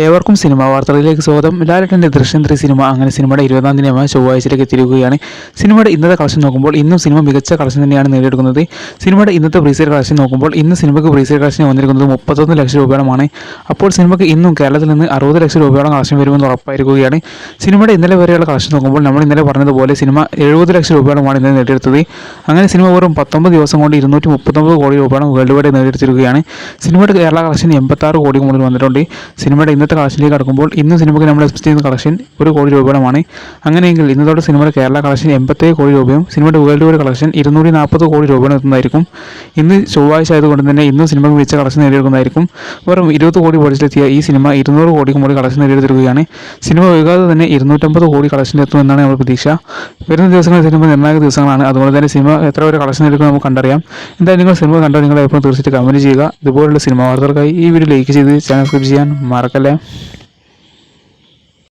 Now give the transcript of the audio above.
ഏവർക്കും സിനിമാ വാർത്തകളിലേക്ക് സ്വാഗതം. ലാലേട്ടൻ്റെ ദൃശ്യം 3 സിനിമ അങ്ങനെ സിനിമയുടെ 20-ാം ദിനമായ ചൊവ്വാഴ്ചയിലേക്ക് എത്തിയിരിക്കുകയാണ്. സിനിമയുടെ ഇന്നത്തെ കളക്ഷൻ നോക്കുമ്പോൾ ഇന്നും സിനിമ മികച്ച കളക്ഷൻ തന്നെയാണ് നേടിയെടുക്കുന്നത്. സിനിമയുടെ ഇന്നത്തെ പ്രീസെയിൽ കളക്ഷൻ നോക്കുമ്പോൾ ഇന്ന് സിനിമയ്ക്ക് പ്രീസെയിൽ കളക്ഷൻ വന്നിരിക്കുന്നത് 31 ലക്ഷം രൂപയോളമാണ്. അപ്പോൾ സിനിമയ്ക്ക് ഇന്നും കേരളത്തിൽ നിന്ന് 60 ലക്ഷം രൂപയോളം കളക്ഷൻ വരുമെന്ന് ഉറപ്പായിരിക്കുകയാണ്. സിനിമയുടെ ഇന്നലെ വരെയുള്ള കളക്ഷൻ നോക്കുമ്പോൾ നമ്മൾ ഇന്നലെ പറഞ്ഞതുപോലെ സിനിമ 70 ലക്ഷം രൂപയോളമാണ് ഇന്നലെ നേടിയെടുത്തത്. അങ്ങനെ സിനിമ വെറും 19 ദിവസം കൊണ്ട് 239 കോടി രൂപയോളം വേൾഡ് വൈഡ് നേടിയെടുത്തിരിക്കുകയാണ്. സിനിമയുടെ കേരള കളക്ഷൻ 86 കോടി മുതൽ വന്നിട്ടുണ്ട്. സിനിമയുടെ ഇന്നത്തെ കളക്ഷനിലേക്ക് കടക്കുമ്പോൾ ഇന്ന് സിനിമയ്ക്ക് നമ്മൾ എക്സ്പെക്ട് ചെയ്യുന്ന കളക്ഷൻ 1 കോടി രൂപയോളമാണ്. അങ്ങനെയെങ്കിൽ ഇന്നത്തോടെ സിനിമയുടെ കേരള കളക്ഷൻ 87 കോടി രൂപയും സിനിമയുടെ വേൾഡ് വൈഡ് കളക്ഷൻ 240 കോടി രൂപയും എത്തുന്നതായിരിക്കും. ഇന്ന് ചൊവ്വാഴ്ച ആയതുകൊണ്ട് തന്നെ ഇന്നും സിനിമയ്ക്ക് മികച്ച കളക്ഷൻ നേടിയെടുക്കുന്നതായിരിക്കും. വെറും 20 കോടി ബഡ്ജറ്റിലെത്തിയ ഈ സിനിമ 200 കോടിക്ക് മുകളിൽ കളക്ഷൻ നേടിയെടുത്തിരിക്കുകയാണ്. സിനിമ വൈകാതെ തന്നെ 250 കോടി കളക്ഷൻ എത്തുമെന്നാണ് നമ്മൾ പ്രതീക്ഷ. വരുന്ന ദിവസങ്ങളിൽ സിനിമ നിർണായക ദിവസങ്ങളാണ്. അതുകൊണ്ട് തന്നെ സിനിമ എത്ര വരെ കളക്ഷൻ എടുക്കും നമുക്ക് കണ്ടറിയാം. എന്തായാലും നിങ്ങൾ സിനിമ കണ്ടോ നിങ്ങളെ എപ്പോഴും തീർച്ചയായിട്ടും കമൻറ്റ് ചെയ്യുക. ഇതുപോലുള്ള സിനിമ വാർത്തകൾക്കായി ഈ വീഡിയോ ലൈക്ക് ചെയ്ത് ചാനൽ സബ്സ്ക്രൈബ് ചെയ്യാൻ മറക്കല്ലേ.